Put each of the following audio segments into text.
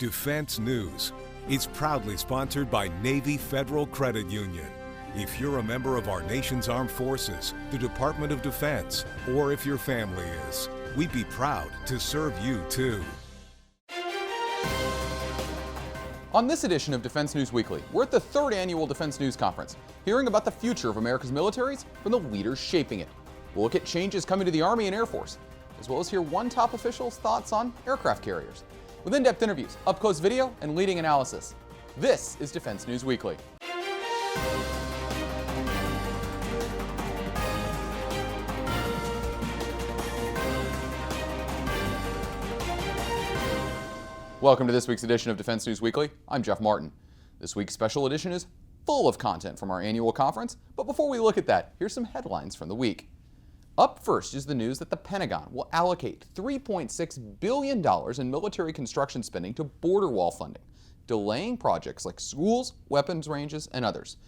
Defense News. It's proudly sponsored by Navy Federal Credit Union. If you're a member of our nation's armed forces, the Department of Defense, or if your family is, we'd be proud to serve you too. On this edition of Defense News Weekly, we're at the 3rd Annual Defense News Conference, hearing about the future of America's militaries from the leaders shaping it. We'll look at changes coming to the Army and Air Force, as well as hear one top official's thoughts on aircraft carriers. With in-depth interviews, up-close video, and leading analysis. This is Defense News Weekly. Welcome to this week's edition of Defense News Weekly. I'm Jeff Martin. This week's special edition is full of content from our annual conference, but before we look at that, here's some headlines from the week. Up first is the news that the Pentagon will allocate $3.6 billion in military construction spending to border wall funding, delaying projects like schools, weapons ranges, and others.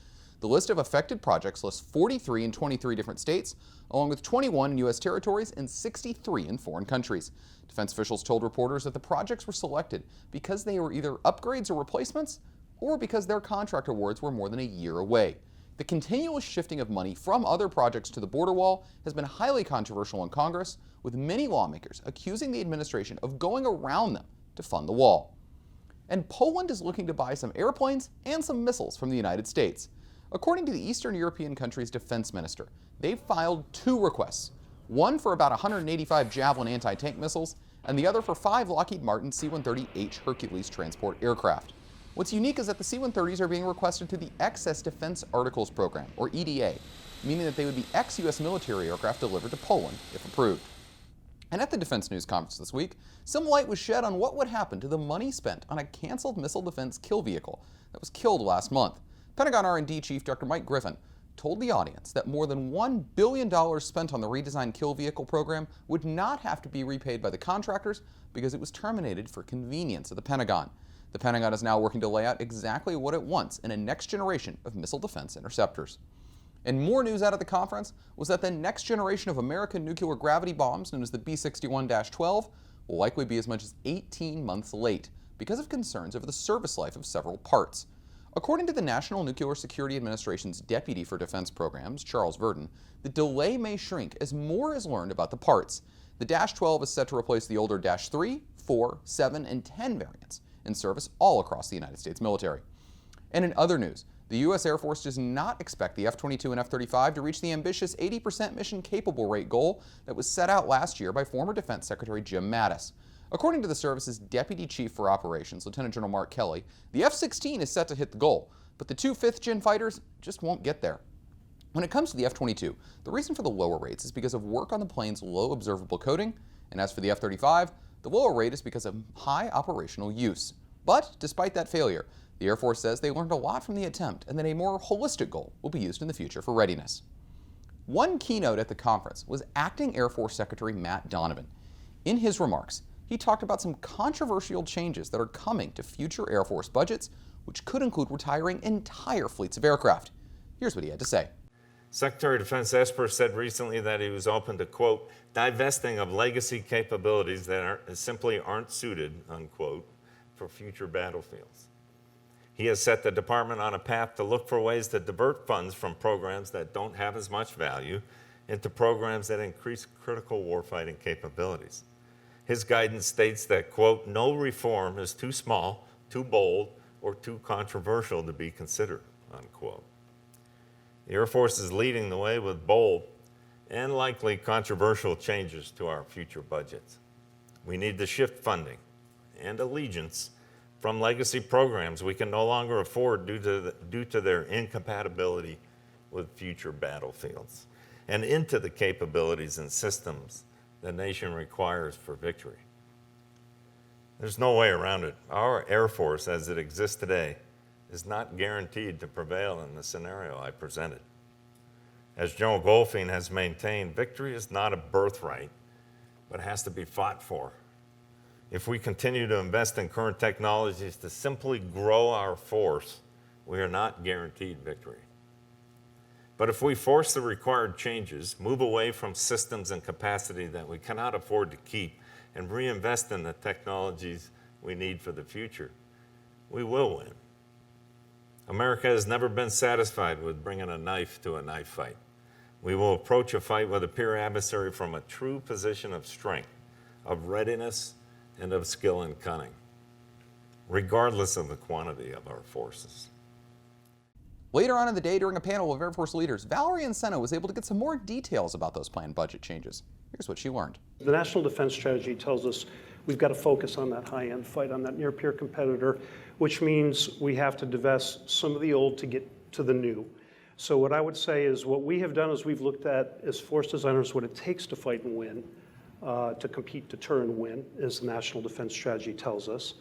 The list of affected projects lists 43 in 23 different states, along with 21 in U.S. territories and 63 in foreign countries. Defense officials told reporters that the projects were selected because they were either upgrades or replacements, or because their contract awards were more than a year away. The continuous shifting of money from other projects to the border wall has been highly controversial in Congress, with many lawmakers accusing the administration of going around them to fund the wall. And Poland is looking to buy some airplanes and some missiles from the United States. According to the Eastern European country's defense minister, they've filed 2 requests, one for about 185 Javelin anti-tank missiles, and the other for 5 Lockheed Martin C-130H Hercules transport aircraft. What's unique is that the C-130s are being requested through the Excess Defense Articles Program, or EDA, meaning that they would be ex-U.S. military aircraft delivered to Poland, if approved. And at the Defense News Conference this week, some light was shed on what would happen to the money spent on a canceled missile defense kill vehicle that was killed last month. Pentagon R&D Chief Dr. Mike Griffin told the audience that more than $1 billion spent on the redesigned kill vehicle program would not have to be repaid by the contractors because it was terminated for convenience of the Pentagon. The Pentagon is now working to lay out exactly what it wants in a next generation of missile defense interceptors. And more news out of the conference was that the next generation of American nuclear gravity bombs, known as the B-61-12, will likely be as much as 18 months late because of concerns over the service life of several parts. According to the National Nuclear Security Administration's Deputy for Defense Programs, Charles Verdon, the delay may shrink as more is learned about the parts. The -12 is set to replace the older -3, 4, 7, and 10 variants in service all across the United States military. And in other news, the U.S. Air Force does not expect the F-22 and F-35 to reach the ambitious 80% mission-capable rate goal that was set out last year by former Defense Secretary Jim Mattis. According to the service's Deputy Chief for Operations, Lieutenant General Mark Kelly, the F-16 is set to hit the goal, but the 2 5th-gen fighters just won't get there. When it comes to the F-22, the reason for the lower rates is because of work on the plane's low observable coating, and as for the F-35, the lower rate is because of high operational use. But despite that failure, the Air Force says they learned a lot from the attempt and that a more holistic goal will be used in the future for readiness. One keynote at the conference was Acting Air Force Secretary Matt Donavan. In his remarks, he talked about some controversial changes that are coming to future Air Force budgets, which could include retiring entire fleets of aircraft. Here's what he had to say. Secretary of Defense Esper said recently that he was open to, quote, divesting of legacy capabilities that simply aren't suited, unquote, for future battlefields. He has set the department on a path to look for ways to divert funds from programs that don't have as much value into programs that increase critical warfighting capabilities. His guidance states that, quote, no reform is too small, too bold, or too controversial to be considered, unquote. The Air Force is leading the way with bold and likely controversial changes to our future budgets. We need to shift funding and allegiance from legacy programs we can no longer afford due to their incompatibility with future battlefields, and into the capabilities and systems the nation requires for victory. There's no way around it. Our Air Force, as it exists today, is not guaranteed to prevail in the scenario I presented. As General Goldfein has maintained, victory is not a birthright, but has to be fought for. If we continue to invest in current technologies to simply grow our force, we are not guaranteed victory. But if we force the required changes, move away from systems and capacity that we cannot afford to keep, and reinvest in the technologies we need for the future, we will win. America has never been satisfied with bringing a knife to a knife fight. We will approach a fight with a peer adversary from a true position of strength, of readiness, and of skill and cunning, regardless of the quantity of our forces. Later on in the day, during a panel of Air Force leaders, Valerie Encena was able to get some more details about those planned budget changes. Here's what she learned. The National Defense Strategy tells us we've got to focus on that high-end fight, on that near-peer competitor, which means we have to divest some of the old to get to the new. So what I would say is what we have done is we've looked at, as force designers, what it takes to fight and win, to compete, deter, and win, as the National Defense Strategy tells us.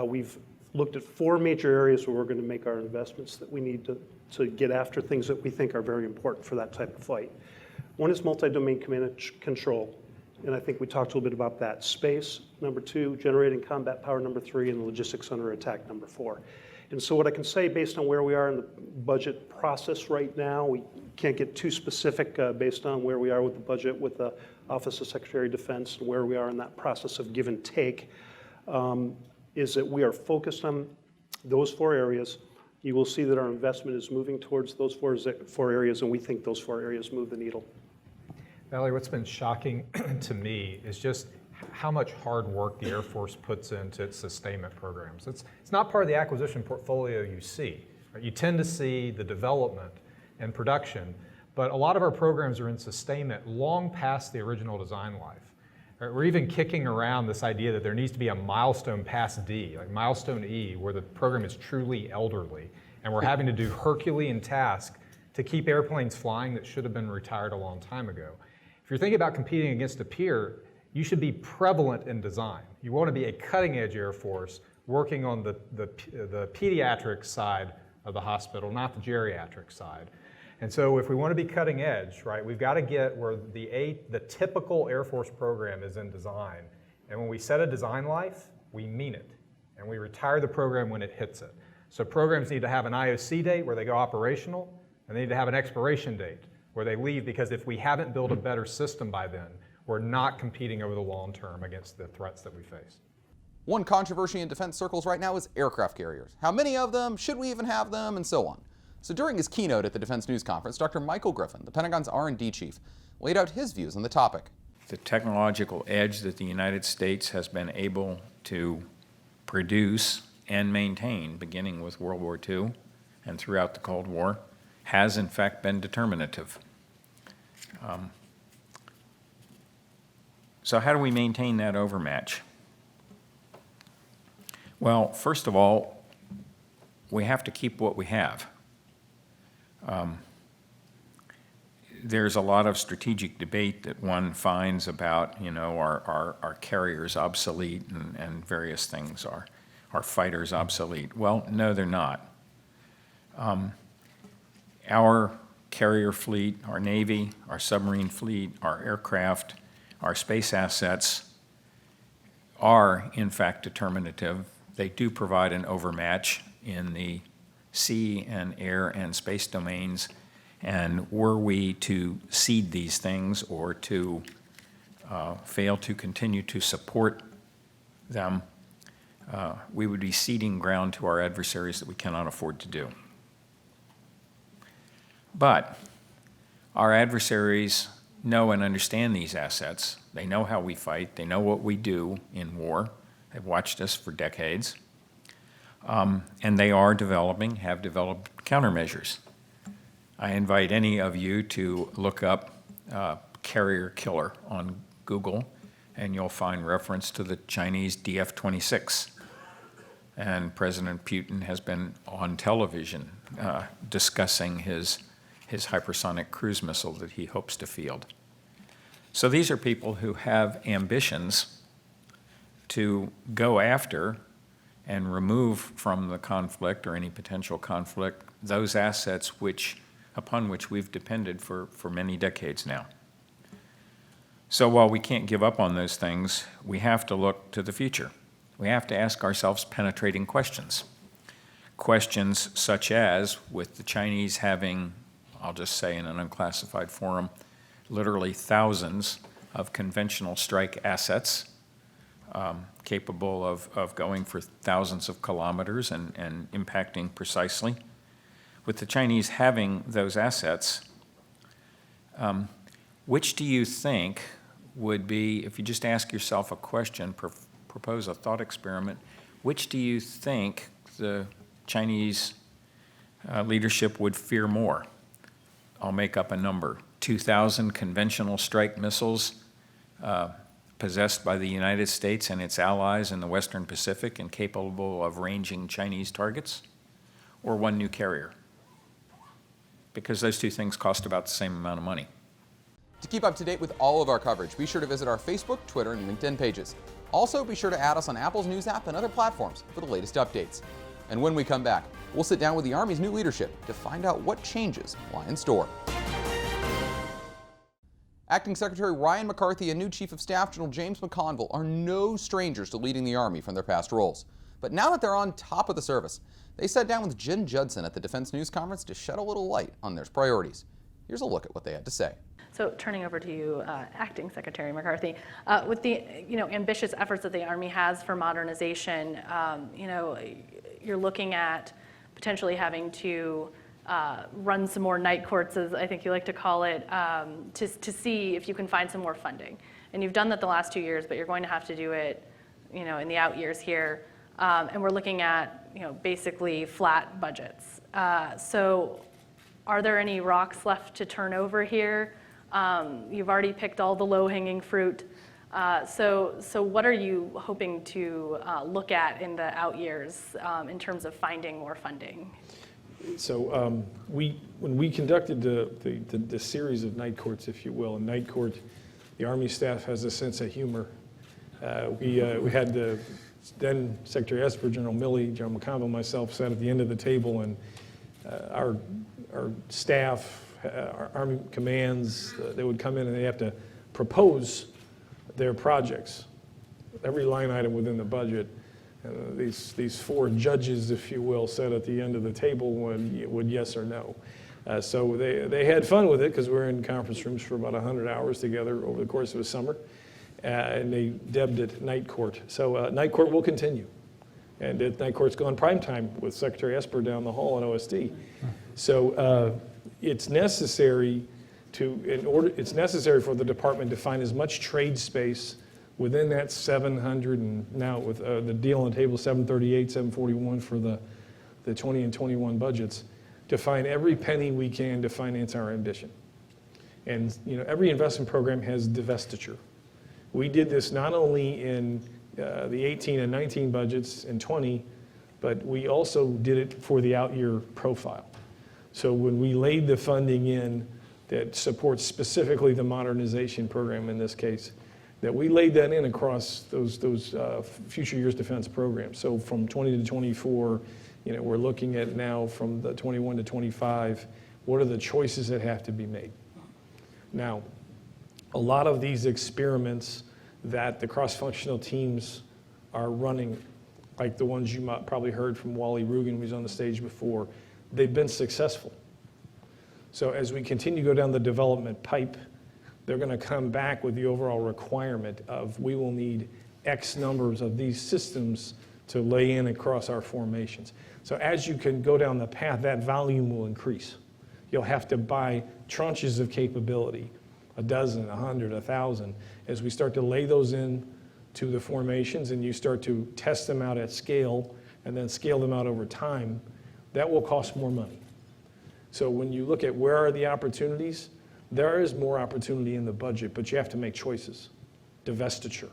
We've looked at 4 major areas where we're going to make our investments that we need to get after things that we think are very important for that type of fight. One is multi-domain command and control, and I think we talked a little bit about that. Space, number 2, generating combat power, number 3, and logistics under attack, number 4. And so what I can say based on where we are in the budget process right now, we can't get too specific based on where we are with the budget with the Office of Secretary of Defense and where we are in that process of give and take, is that we are focused on those 4 areas. You will see that our investment is moving towards those 4 areas, and we think those 4 areas move the needle. Valerie, what's been shocking to me is just how much hard work the Air Force puts into its sustainment programs. It's not part of the acquisition portfolio you see. Right? You tend to see the development and production, but a lot of our programs are in sustainment long past the original design life. We're even kicking around this idea that there needs to be a milestone past D, like milestone E, where the program is truly elderly, and we're having to do Herculean tasks to keep airplanes flying that should have been retired a long time ago. If you're thinking about competing against a peer, you should be prevalent in design. You want to be a cutting-edge Air Force working on the pediatric side of the hospital, not the geriatric side. And so if we want to be cutting edge, right, we've got to get where the typical Air Force program is in design. And when we set a design life, we mean it. And we retire the program when it hits it. So programs need to have an IOC date where they go operational, and they need to have an expiration date where they leave, because if we haven't built a better system by then, we're not competing over the long term against the threats that we face. One controversy in defense circles right now is aircraft carriers. How many of them? Should we even have them? And so on. So during his keynote at the Defense News Conference, Dr. Michael Griffin, the Pentagon's R&D chief, laid out his views on the topic. The technological edge that the United States has been able to produce and maintain, beginning with World War II and throughout the Cold War, has in fact been determinative. So how do we maintain that overmatch? Well, first of all, we have to keep what we have. There's a lot of strategic debate that one finds about, our carriers obsolete and various things, are fighters obsolete. Well, no, they're not. Our carrier fleet, our Navy, our submarine fleet, our aircraft, our space assets are, in fact, determinative. They do provide an overmatch in the sea and air and space domains, and were we to cede these things or to fail to continue to support them, we would be ceding ground to our adversaries that we cannot afford to do. But our adversaries know and understand these assets. They know how we fight. They know what we do in war. They've watched us for decades. And they are developing, have developed countermeasures. I invite any of you to look up carrier killer on Google, and you'll find reference to the Chinese DF-26. And President Putin has been on television discussing his hypersonic cruise missile that he hopes to field. So these are people who have ambitions to go after and remove from the conflict or any potential conflict those assets upon which we've depended for many decades now. So while we can't give up on those things, we have to look to the future. We have to ask ourselves penetrating questions. Questions such as, with the Chinese having, I'll just say in an unclassified forum, literally thousands of conventional strike assets, capable of going for thousands of kilometers and impacting precisely. With the Chinese having those assets, which do you think would be, if you just ask yourself a question, propose a thought experiment, which do you think the Chinese leadership would fear more? I'll make up a number. 2,000 conventional strike missiles possessed by the United States and its allies in the Western Pacific and capable of ranging Chinese targets, or one new carrier? Because those two things cost about the same amount of money. To keep up to date with all of our coverage, be sure to visit our Facebook, Twitter, and LinkedIn pages. Also, be sure to add us on Apple's News app and other platforms for the latest updates. And when we come back, we'll sit down with the Army's new leadership to find out what changes lie in store. Acting Secretary Ryan McCarthy and new Chief of Staff General James McConville are no strangers to leading the Army from their past roles. But now that they're on top of the service, they sat down with Jen Judson at the Defense News Conference to shed a little light on their priorities. Here's a look at what they had to say. So turning over to you, Acting Secretary McCarthy, with the ambitious efforts that the Army has for modernization, you're looking at potentially having to run some more night courts, as I think you like to call it, to see if you can find some more funding. And you've done that the last 2 years, but you're going to have to do it, in the out years here. And we're looking at, basically flat budgets. So are there any rocks left to turn over here? You've already picked all the low-hanging fruit. So what are you hoping to look at in the out years in terms of finding more funding? So when we conducted the series of night courts, if you will, in night court, the Army staff has a sense of humor. We had the then Secretary Esper, General Milley, General McConville, myself sat at the end of the table, and our staff, our Army commands, they would come in and they have to propose their projects, every line item within the budget. These four judges, if you will, sat at the end of the table would yes or no. So they had fun with it because we were in conference rooms for about 100 hours together over the course of a summer, and they dubbed it Night Court. So Night Court will continue, and Night Court's gone prime time with Secretary Esper down the hall in OSD. So it's necessary it's necessary for the department to find as much trade space within that 700, and now with the deal on the table, 738, 741 for the 20 and 21 budgets, to find every penny we can to finance our ambition. And every investment program has divestiture. We did this not only in the 18 and 19 budgets and 20, but we also did it for the out-year profile. So when we laid the funding in that supports specifically the modernization program in this case, that we laid that in across those future years defense programs. So from 20 to 24, we're looking at now from the 21 to 25, what are the choices that have to be made? Now, a lot of these experiments that the cross-functional teams are running, like the ones you might probably heard from Wally Rugen, who was on the stage before, they've been successful. So as we continue to go down the development pipe, they're going to come back with the overall requirement of we will need X numbers of these systems to lay in across our formations. So as you can go down the path, that volume will increase. You'll have to buy tranches of capability, 12, 100, 1,000, as we start to lay those in to the formations and you start to test them out at scale and then scale them out over time. That will cost more money. So when you look at where are the opportunities, there is more opportunity in the budget, but you have to make choices. Divestiture.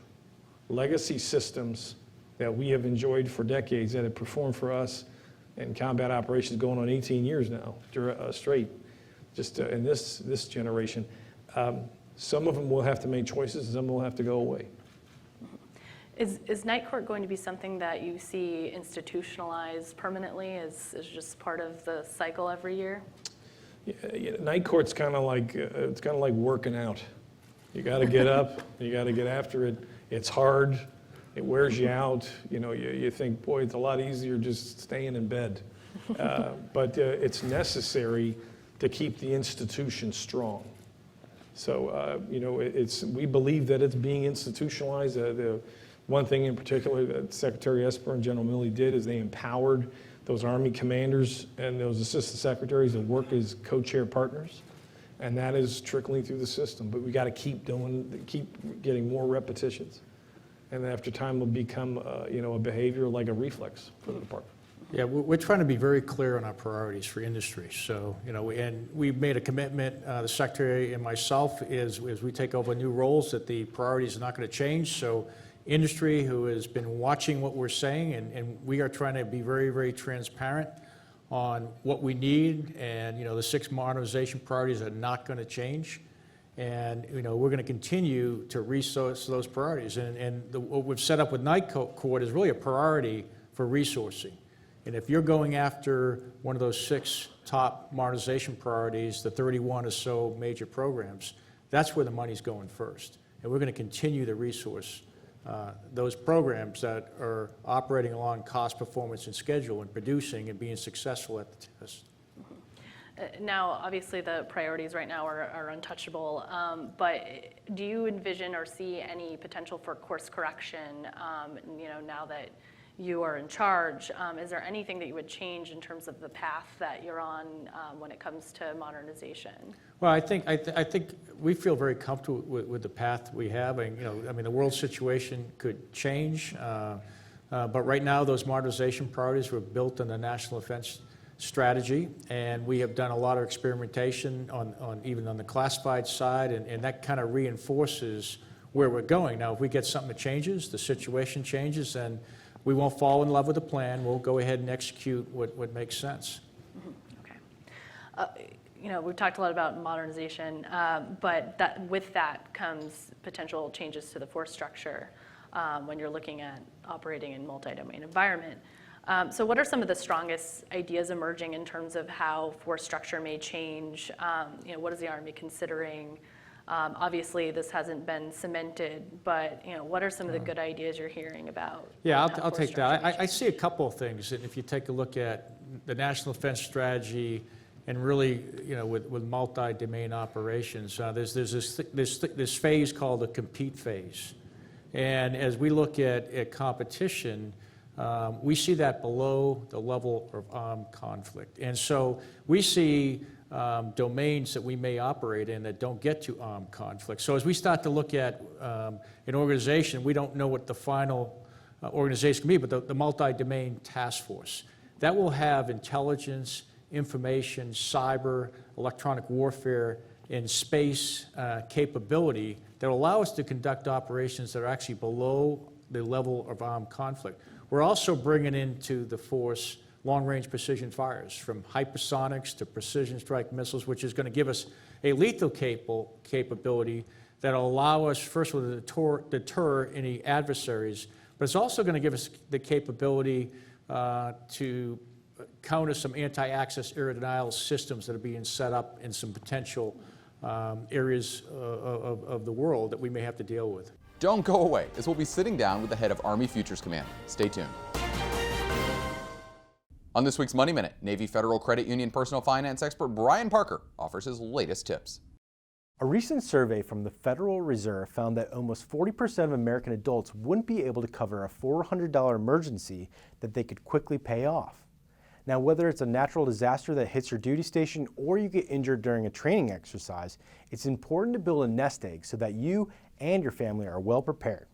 Legacy systems that we have enjoyed for decades that have performed for us in combat operations going on 18 years now, straight, just in this generation. Some of them will have to make choices, and some will have to go away. Is Night Court going to be something that you see institutionalized permanently as just part of the cycle every year? Yeah, Night Court's kind of like working out. You got to get up, you got to get after it. It's hard, it wears you out. You think, boy, it's a lot easier just staying in bed. But it's necessary to keep the institution strong. So we believe that it's being institutionalized. The One thing in particular that Secretary Esper and General Milley did is they empowered those Army commanders and those assistant secretaries to work as co-chair partners. And that is trickling through the system, but we got to keep getting more repetitions. And after time will become, a behavior like a reflex for the department. Yeah, we're trying to be very clear on our priorities for industry. So, and we've made a commitment, the Secretary and myself, as we take over new roles, that the priorities are not going to change. So industry, who has been watching what we're saying, and we are trying to be very, very transparent on what we need, and the 6 modernization priorities are not going to change, and we're going to continue to resource those priorities. And what we've set up with Night Court is really a priority for resourcing. And if you're going after one of those 6 top modernization priorities, the 31 or so major programs, that's where the money's going first. And we're going to continue to resource those programs that are operating along cost, performance, and schedule, and producing and being successful at the test. Now, obviously, the priorities right now are untouchable, but do you envision or see any potential for course correction, now that you are in charge? Is there anything that you would change in terms of the path that you're on when it comes to modernization? Well, I think we feel very comfortable with the path we have. And, the world situation could change, but right now those modernization priorities were built on the National Defense Strategy, and we have done a lot of experimentation on even on the classified side, and that kind of reinforces where we're going. Now, if we get something that changes, the situation changes, then we won't fall in love with the plan. We'll go ahead and execute what makes sense. Okay. We've talked a lot about modernization, but with that comes potential changes to the force structure when you're looking at operating in multi-domain environment. So what are some of the strongest ideas emerging in terms of how force structure may change? What is the Army considering? Obviously, this hasn't been cemented, but what are some of the good ideas you're hearing about? Yeah, I'll take that. I see a couple of things. And if you take a look at the National Defense Strategy, and really, with multi-domain operations, there's this phase called the compete phase. And as we look at competition, we see that below the level of armed conflict. And so we see domains that we may operate in that don't get to armed conflict. So as we start to look at an organization, we don't know what the final organization can be, but the multi-domain task force, that will have intelligence, information, cyber, electronic warfare, and space capability that will allow us to conduct operations that are actually below the level of armed conflict. We're also bringing into the force long-range precision fires, from hypersonics to precision strike missiles, which is going to give us a lethal capability that will allow us, first of all, to deter any adversaries, but it's also going to give us the capability to counter some anti-access area denial systems that are being set up in some potential areas of the world that we may have to deal with. Don't go away, as we'll be sitting down with the head of Army Futures Command. Stay tuned. On this week's Money Minute, Navy Federal Credit Union personal finance expert Brian Parker offers his latest tips. A recent survey from the Federal Reserve found that almost 40% of American adults wouldn't be able to cover a $400 emergency that they could quickly pay off. Now, whether it's a natural disaster that hits your duty station or you get injured during a training exercise, it's important to build a nest egg so that you and your family are well prepared.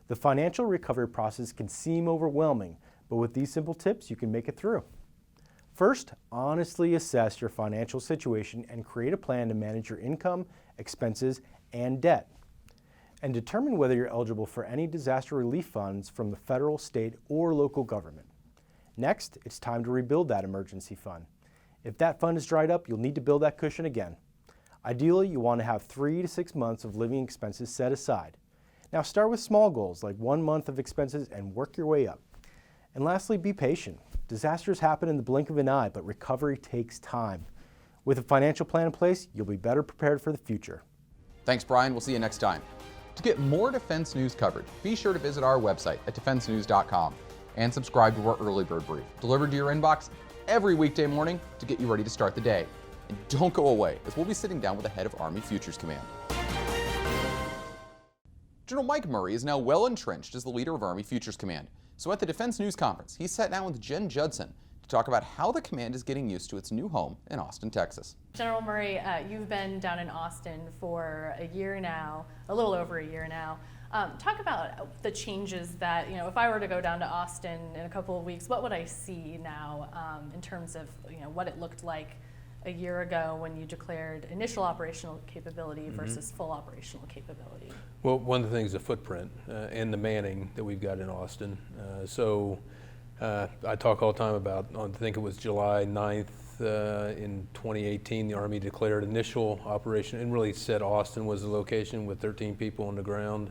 The financial recovery process can seem overwhelming, but with these simple tips, you can make it through. First, honestly assess your financial situation and create a plan to manage your income, expenses, and debt. And determine whether you're eligible for any disaster relief funds from the federal, state, or local government. Next, it's time to rebuild that emergency fund. If that fund is dried up, you'll need to build that cushion again. Ideally, you want to have 3 to 6 months of living expenses set aside. Now start with small goals like 1 month of expenses and work your way up. And lastly, be patient. Disasters happen in the blink of an eye, but recovery takes time. With a financial plan in place, you'll be better prepared for the future. Thanks, Brian. We'll see you next time. To get more defense news coverage, be sure to visit our website at defensenews.com and subscribe to our Early Bird Brief, delivered to your inbox every weekday morning to get you ready to start the day. And don't go away, as we'll be sitting down with the head of Army Futures Command. General Mike Murray is now well entrenched as the leader of Army Futures Command. So at the Defense News Conference, he sat down with Jen Judson to talk about how the command is getting used to its new home in Austin, Texas. General Murray, you've been down in Austin for a year now, a little over a year now. Talk about the changes that, if I were to go down to Austin in a couple of weeks, what would I see now in terms of, what it looked like a year ago when you declared initial operational capability versus full operational capability? Well, one of the things, the footprint and the manning that we've got in Austin. I talk all the time about, I think it was July 9th in 2018, the Army declared initial operation and really said Austin was the location with 13 people on the ground.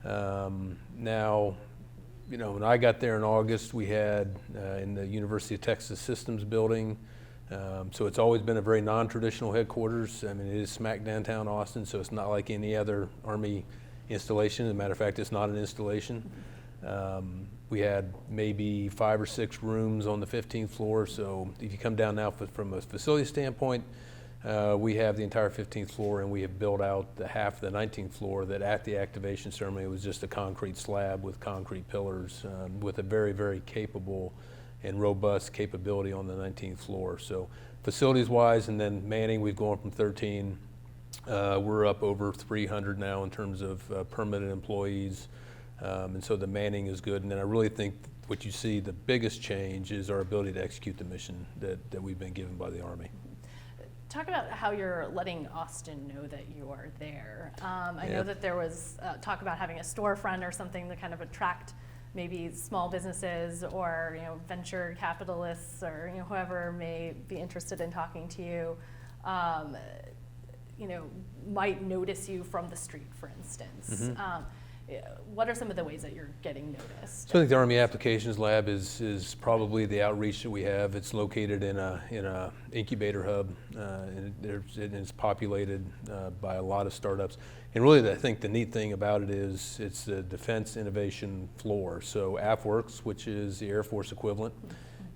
Now, when I got there in August, we had in the University of Texas Systems building. So it's always been a very non-traditional headquarters. I mean, it is smack downtown Austin, so it's not like any other Army installation. As a matter of fact, it's not an installation. We had maybe 5 or 6 rooms on the 15th floor. So if you come down now from a facility standpoint, we have the entire 15th floor, and we have built out the half of the 19th floor that at the activation ceremony was just a concrete slab with concrete pillars with a very, very capable and robust capability on the 19th floor. So facilities-wise, and then manning, we've gone from 13. We're up over 300 now in terms of permanent employees. And so the manning is good. And then I really think what you see, the biggest change is our ability to execute the mission that we've been given by the Army. Talk about how you're letting Austin know that you are there. I know that there was talk about having a storefront or something to kind of attract maybe small businesses or venture capitalists or whoever may be interested in talking to you, might notice you from the street, for instance. What are some of the ways that you're getting noticed? So I think the Army Applications Lab is probably the outreach that we have. It's located in a incubator hub, and it's populated by a lot of startups. And really, I think the neat thing about it is it's the Defense Innovation Floor. So AFWorks, which is the Air Force equivalent,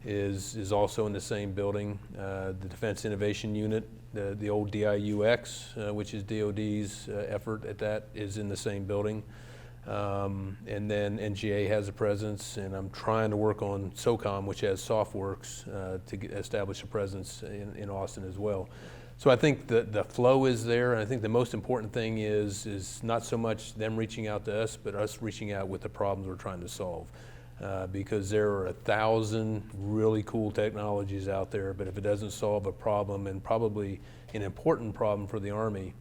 is also in the same building. The Defense Innovation Unit, the old DIUX, which is DOD's effort at that, is in the same building. And then NGA has a presence, and I'm trying to work on SOCOM, which has SOFWorks, to establish a presence in Austin as well. So I think the flow is there, and I think the most important thing is not so much them reaching out to us, but us reaching out with the problems we're trying to solve. Because there are 1,000 really cool technologies out there, but if it doesn't solve a problem, and probably an important problem for the Army,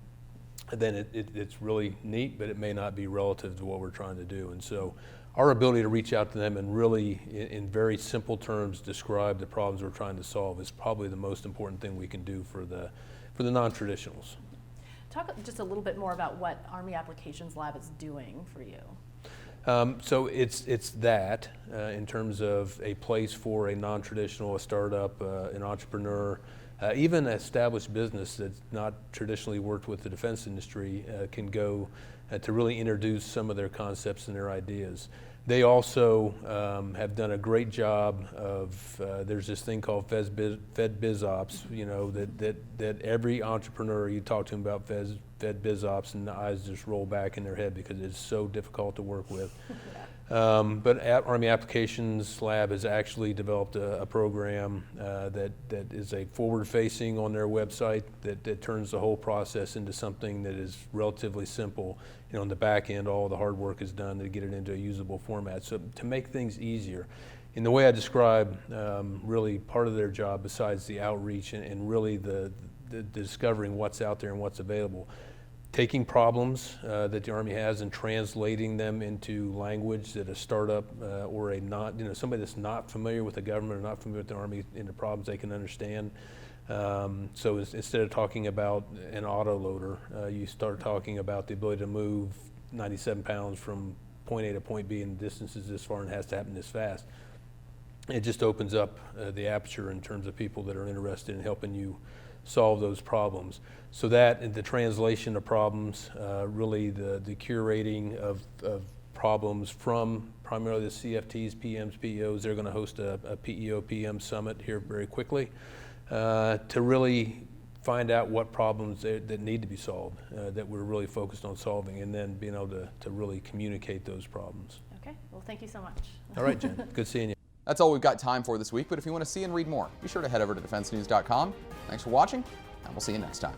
then it's really neat, but it may not be relative to what we're trying to do. And so our ability to reach out to them and really, in very simple terms, describe the problems we're trying to solve is probably the most important thing we can do for the non-traditionals. Talk just a little bit more about what Army Applications Lab is doing for you. So it's that in terms of a place for a non-traditional, a startup, an entrepreneur, even an established business that's not traditionally worked with the defense industry can go to really introduce some of their concepts and their ideas. They also have done a great job of, there's this thing called FedBizOps, that every entrepreneur you talk to them about FedBizOps, and the eyes just roll back in their head because it's so difficult to work with. But Army Applications Lab has actually developed a program that is a forward-facing on their website that turns the whole process into something that is relatively simple. On the back end, all the hard work is done to get it into a usable format. So to make things easier, in the way I describe, really part of their job, besides the outreach and really the discovering what's out there and what's available, taking problems that the Army has and translating them into language that a startup or somebody that's not familiar with the government or not familiar with the Army, into problems they can understand. So instead of talking about an autoloader, you start talking about the ability to move 97 pounds from point A to point B in distances this far and has to happen this fast. It just opens up the aperture in terms of people that are interested in helping you solve those problems. So that and the translation of problems, really the curating of problems from primarily the CFTs, PMs, PEOs. They're going to host a PEO PM summit here very quickly to really find out what problems that need to be solved, that we're really focused on solving, and then being able to really communicate those problems. Okay, well, thank you so much. All right, Jen, good seeing you. That's all we've got time for this week, but if you want to see and read more, be sure to head over to defensenews.com. Thanks for watching, and we'll see you next time.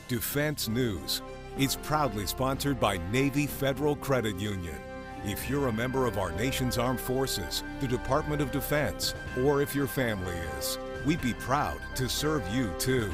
Defense News. It's proudly sponsored by Navy Federal Credit Union. If you're a member of our nation's armed forces, the Department of Defense, or if your family is, we'd be proud to serve you too.